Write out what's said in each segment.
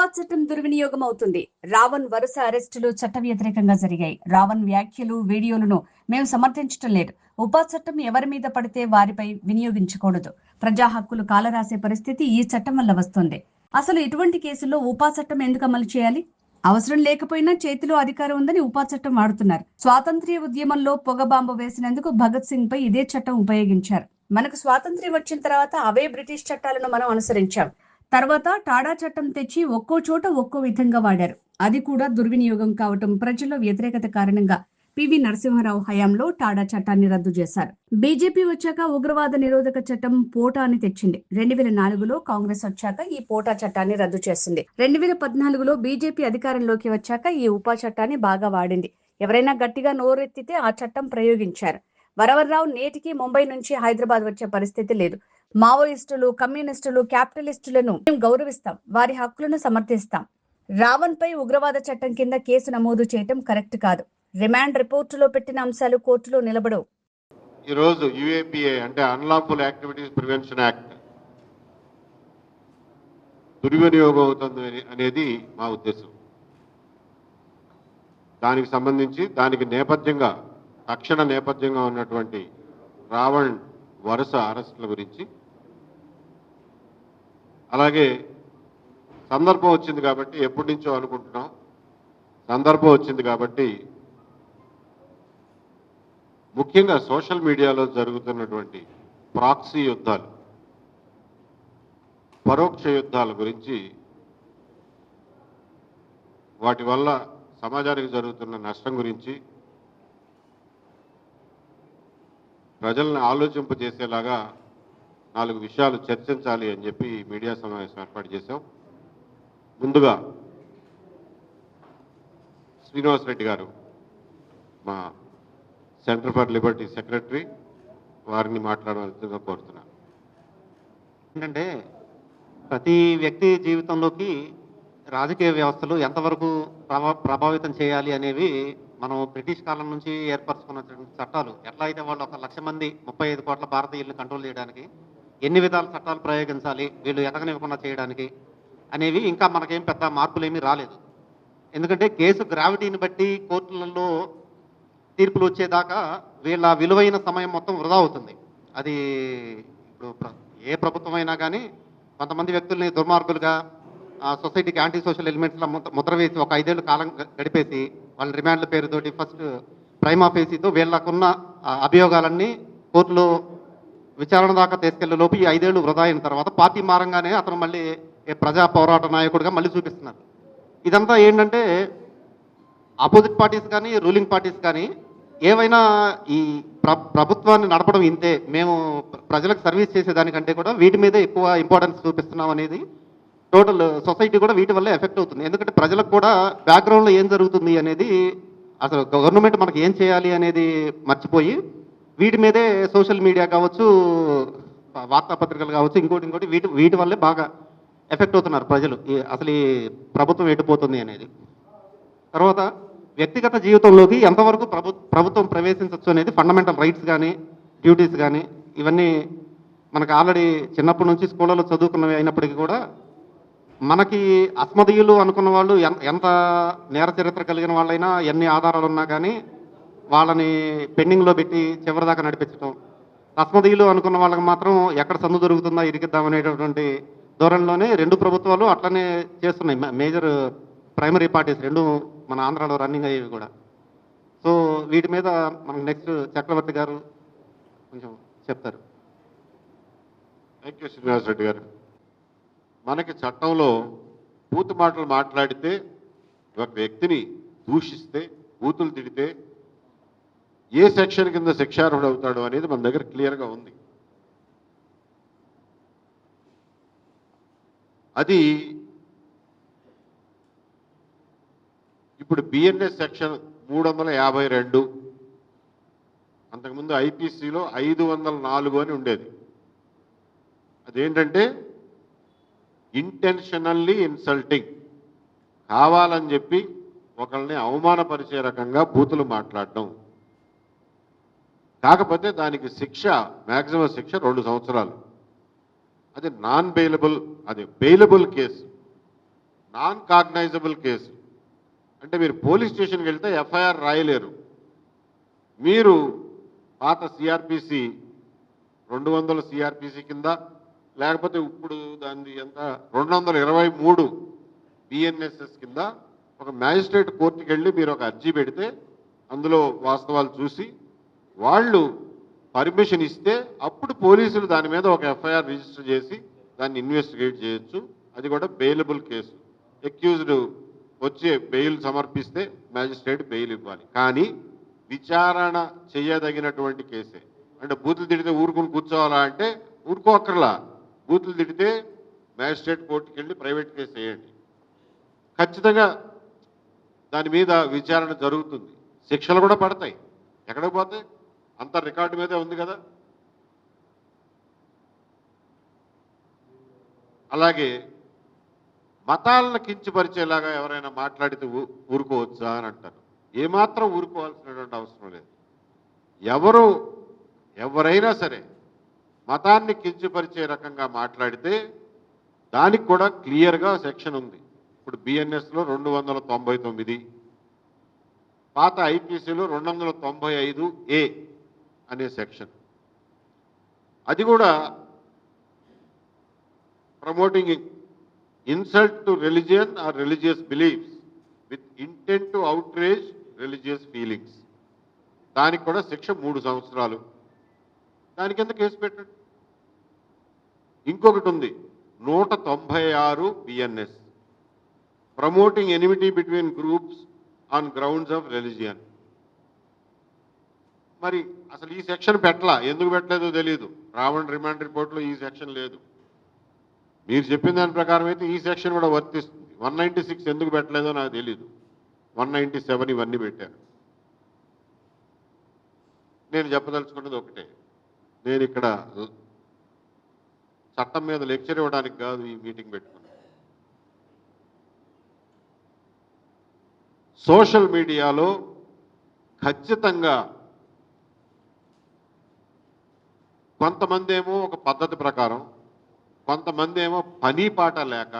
ఉపా చట్టం దుర్వినియోగం అవుతుంది. రావణ్ వరుస అరెస్టులు చట్ట వ్యతిరేకంగా జరిగాయి. రావణ్ వ్యాఖ్యలు, వీడియోలను మేము సమర్థించడం లేదు. ఉపా చట్టం ఎవరి మీద పడితే వారిపై వినియోగించకూడదు. ప్రజా హక్కులు కాలరాసే పరిస్థితి ఈ చట్టం వల్ల వస్తుంది. అసలు ఇటువంటి కేసుల్లో ఉపా చట్టం ఎందుకు అమలు చేయాలి? అవసరం లేకపోయినా చేతిలో అధికారం ఉందని ఉపా చట్టం వాడుతున్నారు. స్వాతంత్ర్య ఉద్యమంలో పొగ బాంబు వేసినందుకు భగత్ సింగ్ పై ఇదే చట్టం ఉపయోగించారు. మనకు స్వాతంత్ర్యం వచ్చిన తర్వాత అవే బ్రిటిష్ చట్టాలను మనం అనుసరించాం. తర్వాత టాడా చట్టం తెచ్చి ఒక్కో చోట ఒక్కో విధంగా వాడారు. అది కూడా దుర్వినియోగం కావటం ప్రజల్లో వ్యతిరేకత కారణంగా పివి నరసింహారావు హయాంలో టాడా చట్టాన్ని రద్దు చేశారు. బీజేపీ వచ్చాక ఉగ్రవాద నిరోధక చట్టం పోటా అని తెచ్చింది. 2004లో కాంగ్రెస్ వచ్చాక ఈ పోటా చట్టాన్ని రద్దు చేసింది. 2014లో బీజేపీ అధికారంలోకి వచ్చాక ఈ ఉపా చట్టాన్ని బాగా వాడింది. ఎవరైనా గట్టిగా నోరెత్తితే ఆ చట్టం ప్రయోగించారు. వరవర్రావు నేటికి ముంబై నుంచి హైదరాబాద్ వచ్చే పరిస్థితి లేదు. మావోయిస్టులు, కమ్యూనిస్టులు, క్యాపిటలిస్టులను మేము గౌరవిస్తాం, వారి హక్కులను సమర్థిస్తాం. రావణ్ పై ఉగ్రవాద చట్టం కింద కేసు నమోదు చేయటం కరెక్ట్ కాదు. రిమాండ్ రిపోర్టులో పెట్టిన అంశాలు కోర్టులో నిలబడవు. ఈరోజు యుఏపిఏ అంటే అన్లాఫుల్ యాక్టివిటీస్ ప్రివెన్షన్ యాక్ట్ దుర్వినియోగం అవుతుంది అనేది మా ఉద్దేశం. దానికి సంబంధించి దానికి నేపథ్యంగా తక్షణ నేపథ్యంగా ఉన్నటువంటి రావణ్ వరుస అరెస్టుల గురించి, అలాగే సందర్భం వచ్చింది కాబట్టి, ఎప్పటి నుంచో అనుకుంటున్నాం, సందర్భం వచ్చింది కాబట్టి ముఖ్యంగా సోషల్ మీడియాలో జరుగుతున్నటువంటి ప్రాక్సీ యుద్ధాలు, పరోక్ష యుద్ధాల గురించి, వాటి వల్ల సమాజానికి జరుగుతున్న నష్టం గురించి ప్రజల్ని ఆలోచింపజేసేలాగా 4 విషయాలు చర్చించాలి అని చెప్పి మీడియా సమావేశం ఏర్పాటు చేశాం. ముందుగా శ్రీనివాస్ రెడ్డి గారు, మా సెంటర్ ఫర్ లిబర్టీ సెక్రటరీ, వారిని మాట్లాడవలసిందిగా కోరుతున్నాను. ఏంటంటే ప్రతి వ్యక్తి జీవితంలోకి రాజకీయ వ్యవస్థలు ఎంతవరకు ప్రభావితం చేయాలి అనేవి మనం బ్రిటిష్ కాలం నుంచి ఏర్పరచుకున్న చట్టాలు. ఎట్లా అయితే వాళ్ళు 1,00,000 మంది 35 కోట్ల భారతీయుల్ని కంట్రోల్ చేయడానికి ఎన్ని విధాల చట్టాలు ప్రయోగించాలి, వీళ్ళు ఎదగనివ్వకుండా చేయడానికి అనేవి ఇంకా మనకేం పెద్ద మార్పులు ఏమీ రాలేదు. ఎందుకంటే కేసు గ్రావిటీని బట్టి కోర్టులలో తీర్పులు వచ్చేదాకా వీళ్ళ విలువైన సమయం మొత్తం వృధా అవుతుంది. అది ఇప్పుడు ఏ ప్రభుత్వం అయినా కానీ కొంతమంది వ్యక్తుల్ని దుర్మార్గులుగా, సొసైటీకి యాంటీ సోషల్ ఎలిమెంట్స్లో ముద్ర వేసి ఒక 5 ఏళ్ళు కాలం గడిపేసి వాళ్ళ రిమాండ్ల పేరుతోటి ఫస్ట్ ప్రైమా ఫేసీతో వీళ్ళకున్న అభియోగాలన్నీ కోర్టులో విచారణ దాకా తీసుకెళ్లే లోపు ఈ 5 ఏళ్ళు వృధా అయిన తర్వాత పార్టీ మారంగానే అతను మళ్ళీ ప్రజా పోరాట నాయకుడిగా మళ్ళీ చూపిస్తున్నారు. ఇదంతా ఏంటంటే ఆపోజిట్ పార్టీస్ కానీ రూలింగ్ పార్టీస్ కానీ ఏవైనా ఈ ప్రభుత్వాన్ని నడపడం ఇంతే, మేము ప్రజలకు సర్వీస్ చేసేదానికంటే కూడా వీటి మీదే ఎక్కువ ఇంపార్టెన్స్ చూపిస్తున్నాం అనేది టోటల్ సొసైటీ కూడా వీటి వల్ల ఎఫెక్ట్ అవుతుంది. ఎందుకంటే ప్రజలకు కూడా బ్యాక్గ్రౌండ్లో ఏం జరుగుతుంది అనేది, అసలు గవర్నమెంట్ మనకి ఏం చేయాలి అనేది మర్చిపోయి వీటి మీదే సోషల్ మీడియా కావచ్చు, వార్తాపత్రికలు కావచ్చు, ఇంకోటి వీటి వల్లే బాగా ఎఫెక్ట్ అవుతున్నారు ప్రజలు. అసలు ఈ ప్రభుత్వం ఎటుపోతుంది అనేది. తర్వాత వ్యక్తిగత జీవితంలోకి ఎంతవరకు ప్రభుత్వం ప్రవేశించవచ్చు అనేది ఫండమెంటల్ రైట్స్ కానీ డ్యూటీస్ కానీ ఇవన్నీ మనకు ఆల్రెడీ చిన్నప్పటి నుంచి స్కూళ్ళలో చదువుకున్నవి అయినప్పటికీ కూడా మనకి అస్మదీయులు అనుకున్న వాళ్ళు ఎంత నేర చరిత్ర కలిగిన వాళ్ళైనా, ఎన్ని ఆధారాలు ఉన్నా కానీ వాళ్ళని పెండింగ్లో పెట్టి చివరిదాకా నడిపించడం, అస్మదీయులు అనుకున్న వాళ్ళకి మాత్రం ఎక్కడ సందు దొరుకుతుందా ఇరికిద్దాం అనేటటువంటి ధోరణిలోనే 2 ప్రభుత్వాలు అట్లనే చేస్తున్నాయి. మేజర్ ప్రైమరీ పార్టీస్ 2 మన ఆంధ్రాలో రన్నింగ్ అయ్యేవి కూడా. సో వీటి మీద మనకు నెక్స్ట్ చక్రవర్తి గారు కొంచెం చెప్తారు. థ్యాంక్ యూ శ్రీనివాస్ రెడ్డి గారు. మనకి చట్టంలో బూతు మాటలు మాట్లాడితే, ఒక వ్యక్తిని దూషిస్తే, బూతులు తిడితే ఏ సెక్షన్ కింద శిక్షార్హుడు అవుతాడు అనేది మన దగ్గర క్లియర్గా ఉంది. అది ఇప్పుడు బిఎన్ఎస్ సెక్షన్ 352, అంతకుముందు ఐపీసీలో 504 అని ఉండేది. అదేంటంటే ఇంటెన్షనల్లీ ఇన్సల్టింగ్, కావాలని చెప్పి ఒకళ్ళని అవమానపరిచే రకంగా బూతులు మాట్లాడడం. కాకపోతే దానికి శిక్ష, మ్యాక్సిమం శిక్ష 2 సంవత్సరాలు. అది నాన్ బెయిలబుల్, అది bailable case. Non cognisable case. అంటే మీరు పోలీస్ స్టేషన్కి వెళ్తే ఎఫ్ఐఆర్ రాయలేరు. మీరు పాత సిఆర్పిసి 200 సిఆర్పిసి కింద, లేకపోతే ఇప్పుడు దాన్ని ఎంత 223 బిఎన్ఎస్ఎస్ కింద ఒక మ్యాజిస్ట్రేట్ కోర్టుకి వెళ్ళి మీరు ఒక అర్జీ పెడితే అందులో వాస్తవాలు చూసి వాళ్ళు పర్మిషన్ ఇస్తే అప్పుడు పోలీసులు దాని మీద ఒక ఎఫ్ఐఆర్ రిజిస్టర్ చేసి దాన్ని ఇన్వెస్టిగేట్ చేయొచ్చు. అది కూడా బెయిలబుల్ కేసు. అక్యూజ్డ్ వచ్చి బెయిల్ సమర్పిస్తే మ్యాజిస్ట్రేట్ బెయిల్ ఇవ్వాలి. కానీ విచారణ చేయదగినటువంటి కేసే. అంటే బూతులు తిడితే ఊరుకుని కూర్చోవాలా అంటే ఊరుకోక్కర్లా. బూతులు తిడితే మ్యాజిస్ట్రేట్ కోర్టుకి వెళ్ళి ప్రైవేట్ కేసు వేయండి. ఖచ్చితంగా దాని మీద విచారణ జరుగుతుంది. శిక్షలు కూడా పడతాయి. ఎక్కడికి పోతాయి? అంత రికార్డు మీదే ఉంది కదా. అలాగే మతాలను కించపరిచేలాగా ఎవరైనా మాట్లాడితే ఊరుకోవచ్చా అని అంటారు. ఏమాత్రం ఊరుకోవాల్సినటువంటి అవసరం లేదు. ఎవరైనా సరే మతాన్ని కించపరిచే రకంగా మాట్లాడితే దానికి కూడా క్లియర్గా సెక్షన్ ఉంది. ఇప్పుడు బిఎన్ఎస్లో 299, పాత ఐపీసీలో 295A అనే సెక్షన్. అది కూడా promoting insult to religion are religious beliefs with intent to outrage religious feelings. దానికి కూడా శిక్ష 3 సంవత్సరాలు. దాని కింద కేసు పెట్టండి. ఇంకొకటి ఉంది 196 BNS, promoting enmity between groups on grounds of religion. మరి అసలు ఈ సెక్షన్ పెట్టలా, ఎందుకు పెట్టలేదో తెలియదు. రావణ్ రిమాండ్ రిపోర్ట్లో ఈ సెక్షన్ లేదు. మీరు చెప్పిన దాని ప్రకారం అయితే ఈ సెక్షన్ కూడా వర్తిస్తుంది. 196 ఎందుకు పెట్టలేదో నాకు తెలియదు. 197 ఇవన్నీ పెట్టారు. నేను చెప్పదలుచుకున్నది ఒకటే, నేను ఇక్కడ చట్టం మీద లెక్చర్ ఇవ్వడానికి కాదు ఈ మీటింగ్ పెట్టుకున్నాను. సోషల్ మీడియాలో ఖచ్చితంగా కొంతమంది ఏమో ఒక పద్ధతి ప్రకారం, కొంతమంది ఏమో పని పాట లేక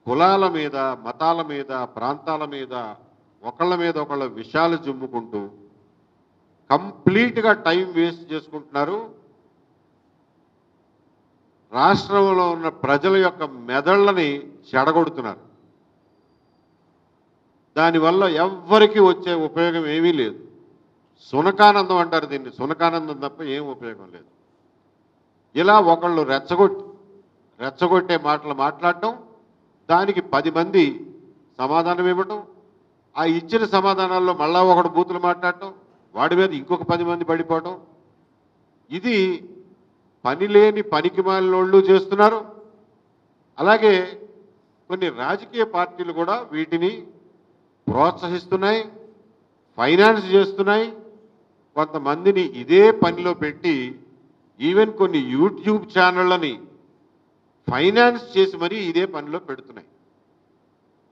కులాల మీద, మతాల మీద, ప్రాంతాల మీద ఒకళ్ళ మీద ఒకళ్ళ విషయాలు జుమ్ముకుంటూ కంప్లీట్గా టైం వేస్ట్ చేసుకుంటున్నారు. రాష్ట్రంలో ఉన్న ప్రజల యొక్క మెదళ్ళని చెడగొడుతున్నారు. దానివల్ల ఎవ్వరికీ వచ్చే ఉపయోగం ఏమీ లేదు. సునకానందం అంటారు దీన్ని, సునకానందం తప్ప ఏం ఉపయోగం లేదు. ఇలా ఒకళ్ళు రెచ్చగొట్టే మాటలు మాట్లాడటం, దానికి 10 మంది సమాధానం ఇవ్వటం, ఆ ఇచ్చిన సమాధానాల్లో మళ్ళా ఒకడు బూతులు మాట్లాడటం, వాడి మీద ఇంకొక 10 మంది పడిపోవటం. ఇది పనిలేని పనికిమాలినోళ్ళు చేస్తున్నారు. అలాగే కొన్ని రాజకీయ పార్టీలు కూడా వీటిని ప్రోత్సహిస్తున్నాయి, ఫైనాన్స్ చేస్తున్నాయి. కొంతమందిని ఇదే పనిలో పెట్టి ఈవెన్ కొన్ని యూట్యూబ్ ఛానళ్ళని ఫైనాన్స్ చేసి మరీ ఇదే పనిలో పెడుతున్నాయి.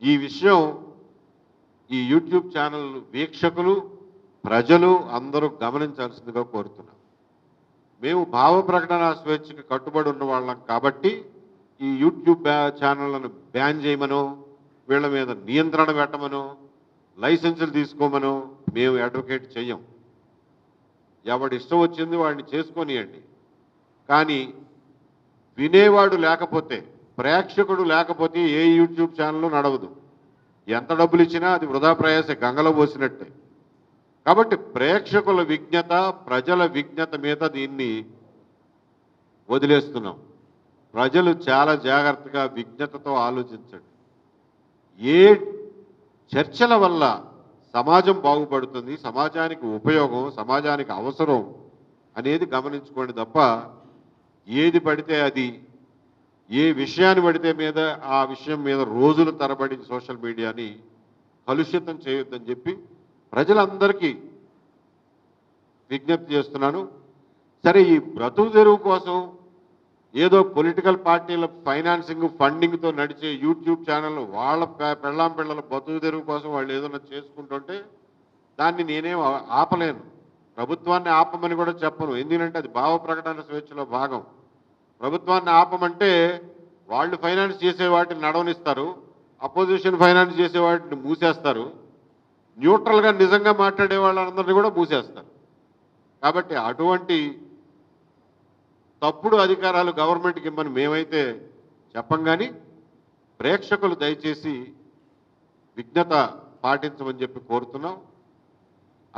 ఈ విషయం ఈ యూట్యూబ్ ఛానల్ వీక్షకులు, ప్రజలు అందరూ గమనించాల్సిందిగా కోరుతున్నాం. మేము భావ ప్రకటన స్వేచ్ఛకి కట్టుబడి ఉన్న వాళ్ళం కాబట్టి ఈ యూట్యూబ్ ఛానళ్లను బ్యాన్ చేయమనో, వీళ్ళ మీద నియంత్రణ పెట్టమనో, లైసెన్సులు తీసుకోమనో మేము అడ్వకేట్ చెయ్యం. ఎవడి ఇష్టం వచ్చింది వాడిని చేసుకొనియండి. కానీ వినేవాడు లేకపోతే, ప్రేక్షకుడు లేకపోతే ఏ యూట్యూబ్ ఛానల్ నడవదు. ఎంత డబ్బులు ఇచ్చినా అది వృధా ప్రయాస, గంగలో పోసినట్టే. కాబట్టి ప్రేక్షకుల విజ్ఞత, ప్రజల విజ్ఞత మీద దీన్ని వదిలేస్తున్నాం. ప్రజలు చాలా జాగ్రత్తగా విజ్ఞతతో ఆలోచించండి. ఏ చర్చల వల్ల సమాజం బాగుపడుతుంది, సమాజానికి ఉపయోగం, సమాజానికి అవసరం అనేది గమనించుకోండి తప్ప ఏది పడితే అది, ఏ విషయాన్ని పడితే మీద ఆ విషయం మీద రోజుల తరబడి సోషల్ మీడియాని కలుషితం చేయొద్దని చెప్పి ప్రజలందరికీ విజ్ఞప్తి చేస్తున్నాను. సరే, ఈ బ్రతుకు తెరువు కోసం ఏదో పొలిటికల్ పార్టీల ఫైనాన్సింగ్, ఫండింగ్తో నడిచే యూట్యూబ్ ఛానల్ వాళ్ళ పిల్లల బ్రతుకు తెరువు కోసం వాళ్ళు ఏదైనా చేసుకుంటుంటే దాన్ని నేనేం ఆపలేను. ప్రభుత్వాన్ని ఆపమని కూడా చెప్పను. ఎందుకంటే అది భావ ప్రకటన స్వేచ్ఛలో భాగం. ప్రభుత్వాన్ని ఆపమంటే వాళ్ళు ఫైనాన్స్ చేసే వాటిని నడవనిస్తారు, అపోజిషన్ ఫైనాన్స్ చేసే వాటిని మూసేస్తారు, న్యూట్రల్గా నిజంగా మాట్లాడే వాళ్ళందరినీ కూడా మూసేస్తారు. కాబట్టి అటువంటి తప్పుడు అధికారాలు గవర్నమెంట్కి ఇమ్మని మేమైతే చెప్పం, కానీ ప్రేక్షకులు దయచేసి విజ్ఞత పాటించమని చెప్పి కోరుతున్నాం.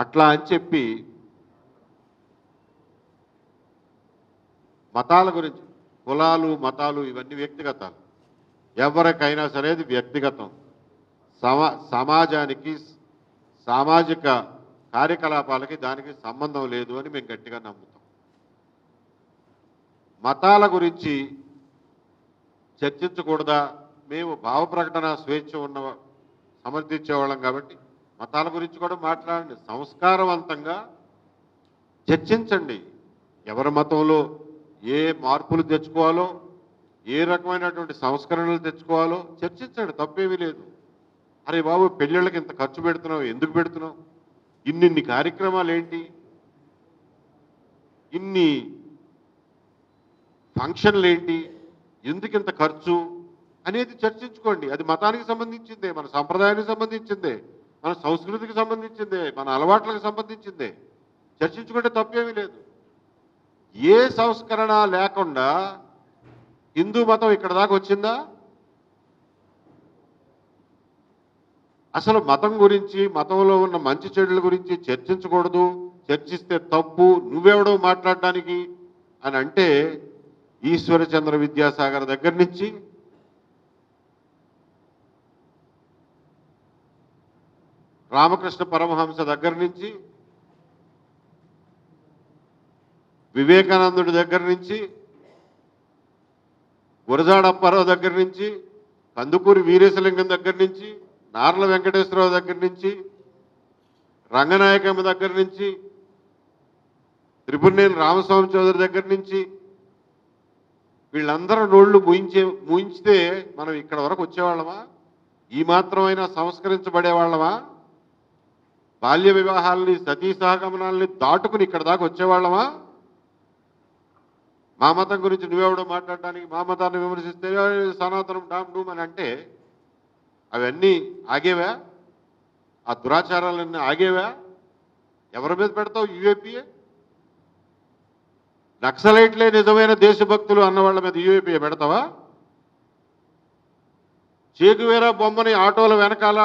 అట్లా అని చెప్పి మతాల గురించి, కులాలు మతాలు ఇవన్నీ వ్యక్తిగతాలు, ఎవరికైనా సరే అది వ్యక్తిగతం. సమాజానికి సామాజిక కార్యకలాపాలకి దానికి సంబంధం లేదు అని మేము గట్టిగా నమ్ముతాం. మతాల గురించి చర్చించకూడదా? మేము భావ ప్రకటన స్వేచ్ఛ ఉన్న సమర్థించేవాళ్ళం కాబట్టి మతాల గురించి కూడా మాట్లాడండి, సంస్కారవంతంగా చర్చించండి. ఎవరి మతంలో ఏ మార్పులు తెచ్చుకోవాలో, ఏ రకమైనటువంటి సంస్కరణలు తెచ్చుకోవాలో చర్చించండి, తప్పేమీ లేదు. అరే బాబు, పెళ్ళిళ్ళకి ఇంత ఖర్చు పెడుతున్నావు, ఎందుకు పెడుతున్నావు? ఇన్నిన్ని కార్యక్రమాలు ఏంటి, ఇన్ని ఫంక్షన్లు ఏంటి, ఎందుకు ఇంత ఖర్చు అనేది చర్చించుకోండి. అది మతానికి సంబంధించిందే, మన సంప్రదాయానికి సంబంధించిందే, మన సంస్కృతికి సంబంధించిందే, మన అలవాట్లకు సంబంధించిందే. చర్చించుకుంటే తప్పేమీ లేదు. ఏ సంస్కరణ లేకుండా హిందూ మతం ఇక్కడ దాకా వచ్చిందా? అసలు మతం గురించి, మతంలో ఉన్న మంచి చెడుల గురించి చర్చించకూడదు, చర్చిస్తే తప్పు, నువ్వెవడో మాట్లాడడానికి అని అంటే ఈశ్వరచంద్ర విద్యాసాగర్ దగ్గర నుంచి రామకృష్ణ పరమహంస దగ్గర నుంచి, వివేకానందుడి దగ్గర నుంచి, గురజాడ అప్పారావు దగ్గర నుంచి, కందుకూరి వీరేశలింగం దగ్గర నుంచి, నార్ల వెంకటేశ్వరరావు దగ్గర నుంచి, రంగనాయకమ్మ దగ్గర నుంచి, త్రిపురనేని రామస్వామి చౌదరి దగ్గర నుంచి, వీళ్ళందరూ నోళ్లు మూయించితే మనం ఇక్కడ వరకు వచ్చేవాళ్ళమా? ఈ మాత్రమైనా సంస్కరించబడేవాళ్ళమా? బాల్య వివాహాలని, సతీ సహగమనాలని దాటుకుని ఇక్కడ దాకా వచ్చేవాళ్ళమా? మా మతం గురించి నువ్వెవడో మాట్లాడడానికి, మా మతాన్ని విమర్శిస్తే సనాతనం డామ్ డూమ్ అని అంటే అవన్నీ ఆగేవా? ఆ దురాచారాలన్నీ ఆగేవా? ఎవరి మీద పెడతావు? యూఏపీఏ. నక్సలైట్లే నిజమైన దేశభక్తులు అన్న వాళ్ళ మీద యూఏపీఏ పెడతావా? చేగువేరా బొమ్మని ఆటోల వెనకాల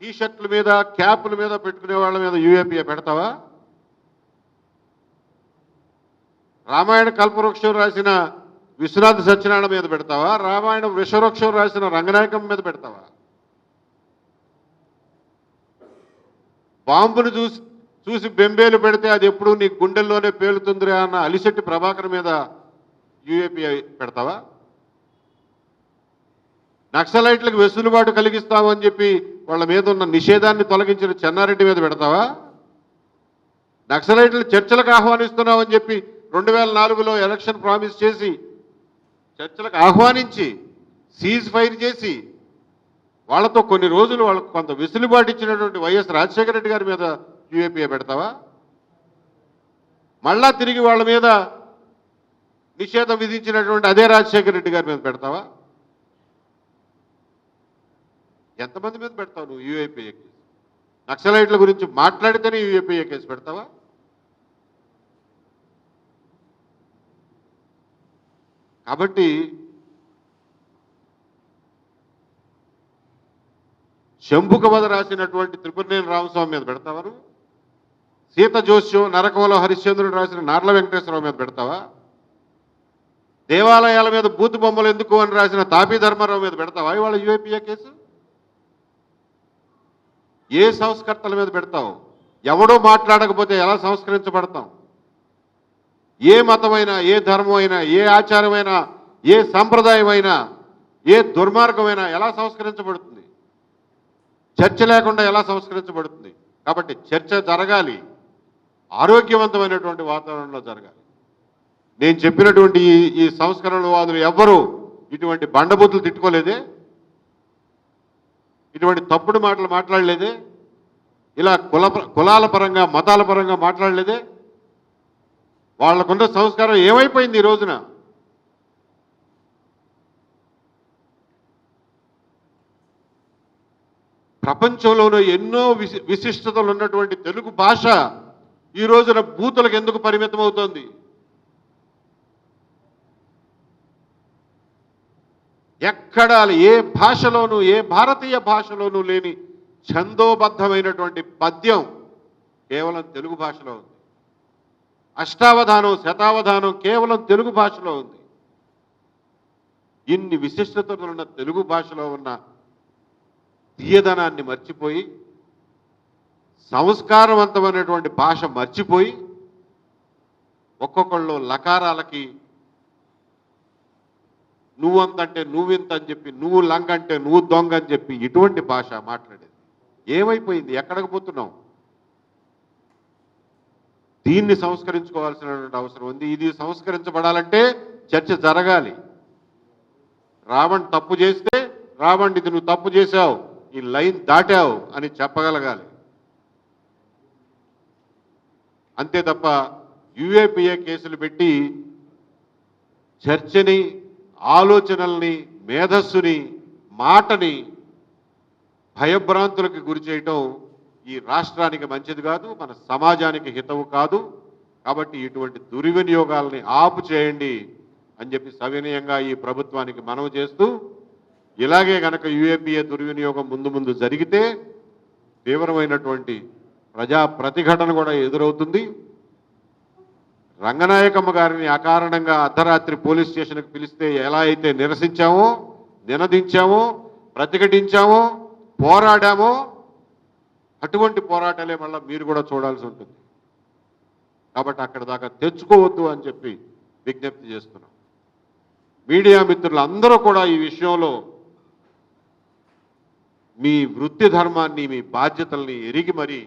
టీషర్ట్ల మీద, క్యాప్ల మీద పెట్టుకునే వాళ్ళ మీద యూఏపీఏ పెడతావా? రామాయణ కల్పవృక్షం రాసిన విశ్వనాథ సత్యనారాయణ మీద పెడతావా? రామాయణ విశ్వవృక్షం రాసిన రంగనాయకం మీద పెడతావా? బాంబును చూసి బెంబేలు పెడితే అది ఎప్పుడు నీ గుండెల్లోనే పేలుతుందిరా అన్న అలిశెట్టి ప్రభాకర్ మీద యూఏపీఏ పెడతావా? నక్సలైట్లకు వెసులుబాటు కలిగిస్తామని చెప్పి వాళ్ళ మీద ఉన్న నిషేధాన్ని తొలగించిన చెన్నారెడ్డి మీద పెడతావా? నక్సలైట్లు చర్చలకు ఆహ్వానిస్తున్నామని చెప్పి 2004లో ఎలక్షన్ ప్రామిస్ చేసి చర్చలకు ఆహ్వానించి సీజ్ ఫైర్ చేసి వాళ్ళతో కొన్ని రోజులు వాళ్ళకు కొంత వెసులుబాటు ఇచ్చినటువంటి వైఎస్ రాజశేఖర రెడ్డి గారి మీద యూఏపీఏ పెడతావా? మళ్ళా తిరిగి వాళ్ళ మీద నిషేధం విధించినటువంటి అదే రాజశేఖర రెడ్డి గారి మీద పెడతావా? ఎంతమంది మీద పెడతావు నువ్వు యూఏపీఏ కేసు? నక్సలైట్ల గురించి మాట్లాడితేనే యూఏపీఏ కేసు పెడతావా? కాబట్టి శంభుక వధ రాసినటువంటి త్రిపురనేని రామస్వామి మీద పెడతావా? నువ్వు సీత జోస్యం, నరకంలో హరిశ్చంద్రుడు రాసిన నార్ల వెంకటేశ్వరరావు మీద పెడతావా? దేవాలయాల మీద బూతు బొమ్మలు ఎందుకు అని రాసిన తాపీ ధర్మారావు మీద పెడతావా ఇవాళ యూఏపీఏ కేసు? ఏ సంస్కర్తల మీద పెడతావు? ఎవడో మాట్లాడకపోతే ఎలా సంస్కరించబడతాం? ఏ మతమైనా, ఏ ధర్మమైనా, ఏ ఆచారమైనా, ఏ సంప్రదాయమైనా, ఏ దుర్మార్గమైనా ఎలా సంస్కరించబడుతుంది? చర్చ లేకుండా ఎలా సంస్కరించబడుతుంది? కాబట్టి చర్చ జరగాలి, ఆరోగ్యవంతమైనటువంటి వాతావరణంలో జరగాలి. నేను చెప్పినటువంటి ఈ సంస్కరణవాదులు ఎవ్వరూ ఇటువంటి బండబూతులు తిట్టుకోలేదే, ఇటువంటి తప్పుడు మాటలు మాట్లాడలేదే, ఇలా కులాల పరంగా, మతాల పరంగా మాట్లాడలేదే. వాళ్ళకున్న సంస్కారం ఏమైపోయింది ఈ రోజున? ప్రపంచంలోనూ ఎన్నో విశిష్టతలు ఉన్నటువంటి తెలుగు భాష ఈ రోజున బూతులకు ఎందుకు పరిమితం అవుతోంది? ఎక్కడా ఏ భాషలోనూ, ఏ భారతీయ భాషలోనూ లేని ఛందోబద్ధమైనటువంటి పద్యం కేవలం తెలుగు భాషలో ఉంది. అష్టావధానం, శతావధానం కేవలం తెలుగు భాషలో ఉంది. ఇన్ని విశిష్టతలు ఉన్న తెలుగు భాషలో ఉన్న తీయదనాన్ని మర్చిపోయి, సంస్కారవంతమైనటువంటి భాష మర్చిపోయి, ఒక్కొక్కళ్ళు లకారాలకి నువ్వంతంటే నువ్వింత అని చెప్పి, నువ్వు లంగ అంటే నువ్వు దొంగ అని చెప్పి ఇటువంటి భాష మాట్లాడేది. ఏమైపోయింది? ఎక్కడికి పోతున్నాం? దీన్ని సంస్కరించుకోవాల్సినటువంటి అవసరం ఉంది. ఇది సంస్కరించబడాలంటే చర్చ జరగాలి. రావణ్ తప్పు చేస్తే, రావణ్ ఇది నువ్వు తప్పు చేశావు, ఈ లైన్ దాటావు అని చెప్పగలగాలి. అంతే తప్ప యుఏపిఏ కేసులు పెట్టి చర్చని, ఆలోచనల్ని, మేధస్సుని, మాటని భయభ్రాంతులకు గురి చేయటం ఈ రాష్ట్రానికి మంచిది కాదు, మన సమాజానికి హితవు కాదు. కాబట్టి ఇటువంటి దుర్వినియోగాల్ని ఆపు చేయండి అని చెప్పి సవినయంగా ఈ ప్రభుత్వానికి మనవి చేస్తూ, ఇలాగే గనక యుఏపిఏ దుర్వినియోగం ముందు ముందు జరిగితే తీవ్రమైనటువంటి ప్రజా ప్రతిఘటన కూడా ఎదురవుతుంది. రంగనాయకమ్మ గారిని అకారణంగా అర్ధరాత్రి పోలీస్ స్టేషన్కి పిలిస్తే ఎలా అయితే నిరసించామో, నినదించామో, ప్రతిఘటించామో, పోరాడామో, అటువంటి పోరాటాలే మళ్ళీ మీరు కూడా చూడాల్సి ఉంటుంది. కాబట్టి అక్కడ దాకా తెచ్చుకోవద్దు అని చెప్పి విజ్ఞప్తి చేస్తున్నాం. మీడియా మిత్రులు అందరూ కూడా ఈ విషయంలో మీ వృత్తి ధర్మాన్ని, మీ బాధ్యతల్ని ఎరిగి మరి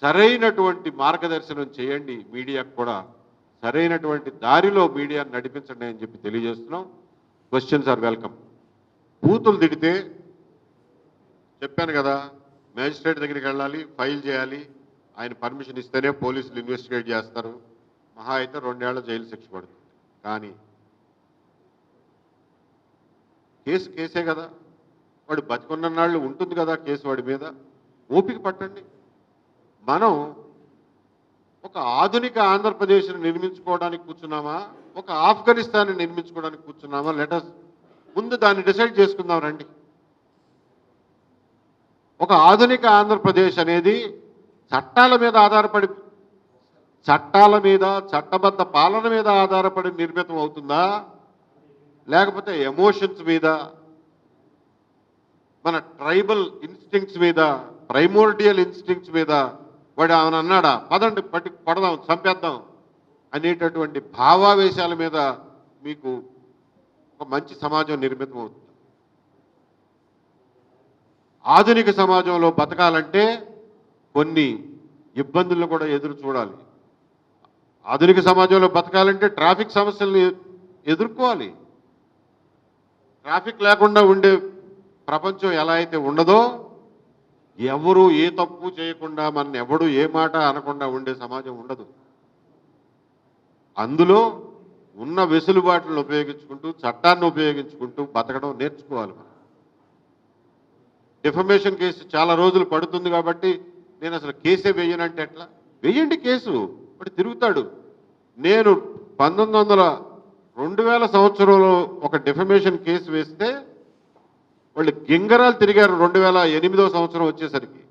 సరైనటువంటి మార్గదర్శనం చేయండి. మీడియాకు కూడా సరైనటువంటి దారిలో మీడియాను నడిపించండి అని చెప్పి తెలియజేస్తున్నాం. Questions are welcome. బూతులు తిడితే చెప్పాను కదా, మేజిస్ట్రేట్ దగ్గరికి వెళ్ళాలి, ఫైల్ చేయాలి, ఆయన పర్మిషన్ ఇస్తేనే పోలీసులు ఇన్వెస్టిగేట్ చేస్తారు. మహా అయితే 2 ఏళ్ల జైలు శిక్ష పడుతుంది. కానీ కేసే కదా, వాడు బతికున్న నాళ్ళు ఉంటుంది కదా కేసు వాడి మీద. ఓపిక పట్టండి. మనం ఒక ఆధునిక ఆంధ్రప్రదేశ్ని నిర్మించుకోవడానికి కూర్చున్నామా, ఒక ఆఫ్ఘనిస్తాన్ని నిర్మించుకోవడానికి కూర్చున్నామా? లెటస్ ముందు దాన్ని డిసైడ్ చేసుకుందాం రండి. ఒక ఆధునిక ఆంధ్రప్రదేశ్ అనేది చట్టాల మీద ఆధారపడి, చట్టబద్ధ పాలన మీద ఆధారపడి నిర్మితం అవుతుందా, లేకపోతే ఎమోషన్స్ మీద, మన ట్రైబల్ ఇన్స్టింక్ట్స్ మీద, ప్రైమోర్డియల్ ఇన్స్టింక్ట్స్ మీద వాడు ఆమెను అన్నాడా, పదండి పట్టి కొడదాం, చంపేద్దాం అనేటటువంటి భావావేశాల మీద మీకు ఒక మంచి సమాజం నిర్మితం అవుతుంది? ఆధునిక సమాజంలో బతకాలంటే కొన్ని ఇబ్బందులను కూడా ఎదురు చూడాలి. ఆధునిక సమాజంలో బతకాలంటే ట్రాఫిక్ సమస్యలను ఎదుర్కోవాలి. ట్రాఫిక్ లేకుండా ఉండే ప్రపంచం ఎలా అయితే ఉండదో, ఎవరు ఏ తప్పు చేయకుండా, మన ఎవడు ఏ మాట అనకుండా ఉండే సమాజం ఉండదు. అందులో ఉన్న వెసులుబాట్లను ఉపయోగించుకుంటూ, చట్టాన్ని ఉపయోగించుకుంటూ బతకడం నేర్చుకోవాలి. మనం డిఫమేషన్ కేసు చాలా రోజులు పడుతుంది కాబట్టి నేను అసలు కేసే వేయనంటే ఎట్లా? వేయండి కేసు, వాడు తిరుగుతాడు. నేను 2000 సంవత్సరంలో ఒక డిఫమేషన్ కేసు వేస్తే వాళ్ళు గింగరాలు తిరిగారు 2008 సంవత్సరం వచ్చేసరికి.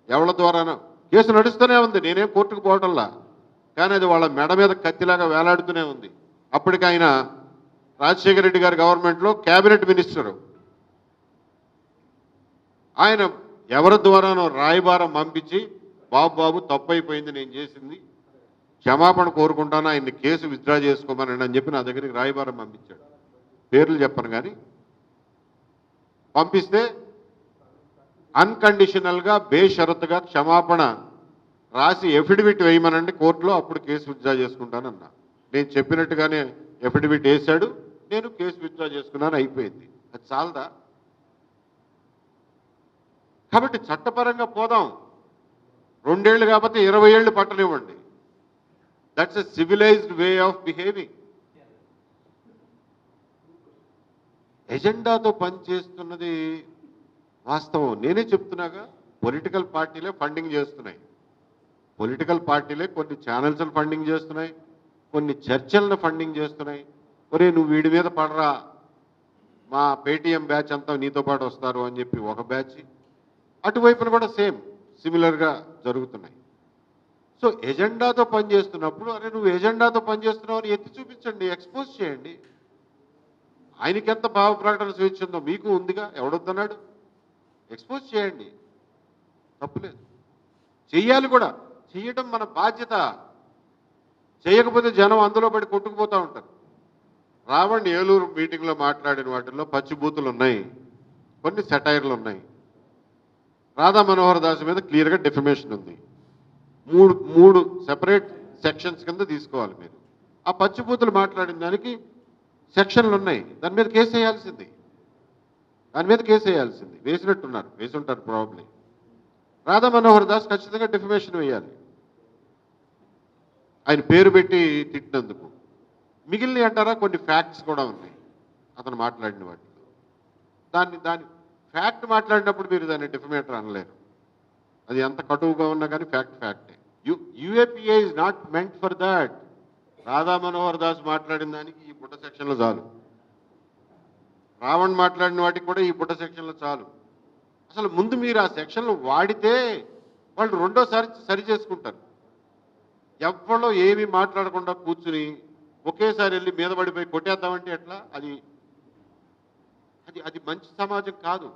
ఎవరి ద్వారానో కేసు నడుస్తూనే ఉంది, నేనేం కోర్టుకు పోవటంలా, కానీ అది వాళ్ళ మెడ మీద కత్తిలాగా వేలాడుతూనే ఉంది. అప్పటికి ఆయన రాజశేఖర రెడ్డి గారి గవర్నమెంట్లో క్యాబినెట్ మినిస్టరు. ఆయన ఎవరి ద్వారానో రాయబారం పంపించి, బాబు తప్పు అయిపోయింది, నేను చేసింది, క్షమాపణ కోరుకుంటాను, ఆయన్ని కేసు విత్డ్రా చేసుకోమని అని చెప్పి నా దగ్గరికి రాయబారం పంపించాడు. పేర్లు చెప్పను కానీ పంపిస్తే అన్కండిషనల్గా, బేషరతుగా క్షమాపణ రాసి ఎఫిడవిట్ వేయమనండి కోర్టులో, అప్పుడు కేసు విత్డ్రా చేసుకుంటానన్నా. నేను చెప్పినట్టుగానే ఎఫిడవిట్ వేశాడు, నేను కేసు విత్డ్రా చేసుకున్నాను, అయిపోయింది. అది చాలదా? కాబట్టి చట్టపరంగా పోదాం. 2 ఏళ్ళు కాకపోతే 20 ఏళ్ళు పట్టనివ్వండి. That's a civilised way of behaving. ఎజెండాతో పనిచేస్తున్నది వాస్తవం నేనే చెప్తున్నాగా, పొలిటికల్ పార్టీలే ఫండింగ్ చేస్తున్నాయి. పొలిటికల్ పార్టీలే కొన్ని ఛానల్స్ని ఫండింగ్ చేస్తున్నాయి, కొన్ని చర్చలను ఫండింగ్ చేస్తున్నాయి. ఒరే నువ్వు వీడి మీద పడరా, మా పేటీఎం బ్యాచ్ అంతా నీతో పాటు వస్తారు అని చెప్పి ఒక బ్యాచ్, అటువైపున కూడా సేమ్ సిమిలర్గా జరుగుతున్నాయి. సో ఎజెండాతో పనిచేస్తున్నప్పుడు అరే నువ్వు ఎజెండాతో పనిచేస్తున్నావు అని ఎత్తి చూపించండి, ఎక్స్పోజ్ చేయండి. ఆయనకి ఎంత భావ ప్రకటన స్వేచ్ఛ ఉందో మీకు ఉందిగా, ఎవడొద్దన్నాడు? ఎక్స్పోజ్ చేయండి, తప్పులేదు. చెయ్యాలి కూడా, చెయ్యడం మన బాధ్యత. చేయకపోతే జనం అందులో పడి కొట్టుకుపోతూ ఉంటారు. రావణ్ ఏలూరు మీటింగ్లో మాట్లాడిన వాటిల్లో పచ్చిబూతులు ఉన్నాయి, కొన్ని సెటైర్లు ఉన్నాయి. రాధా మనోహర్ దాస్ మీద క్లియర్గా డెఫిమేషన్ ఉంది. మూడు సెపరేట్ సెక్షన్స్ కింద తీసుకోవాలి మీరు. ఆ పచ్చిబూతులు మాట్లాడిన దానికి సెక్షన్లు ఉన్నాయి, దాని మీద కేసు వేయాల్సింది. వేసినట్టున్నారు, వేసుంటారు ప్రాబ్లీ. రాధా మనోహర్ దాస్ ఖచ్చితంగా డెఫిమేషన్ వేయాలి, ఆయన పేరు పెట్టి తిట్టినందుకు. మిగిలిన అంటారా కొన్ని ఫ్యాక్ట్స్ కూడా ఉన్నాయి అతను మాట్లాడిన వాటిలో. దాని ఫ్యాక్ట్ మాట్లాడినప్పుడు మీరు దాన్ని డెఫిమేటర్ అనలేరు. అది ఎంత కటువుగా ఉన్నా కానీ ఫ్యాక్టే. UAPA is not meant for that. Radha Manohar Das మాట్లాడిన దానికి ఈ బుట్ట సెక్షన్లో చాలు, రావణ్ మాట్లాడిన వాటికి కూడా ఈ బుట్ట సెక్షన్లో చాలు. అసలు ముందు మీరు ఆ సెక్షన్లు వాడితే వాళ్ళు రెండోసారి సరి చేసుకుంటారు. ఎవరో ఏమీ మాట్లాడకుండా కూర్చుని ఒకేసారి వెళ్ళి మీద పడిపోయి కొట్టేద్దామంటే ఎట్లా? అది మంచి సమాజం కాదు.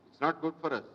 It's not good for us.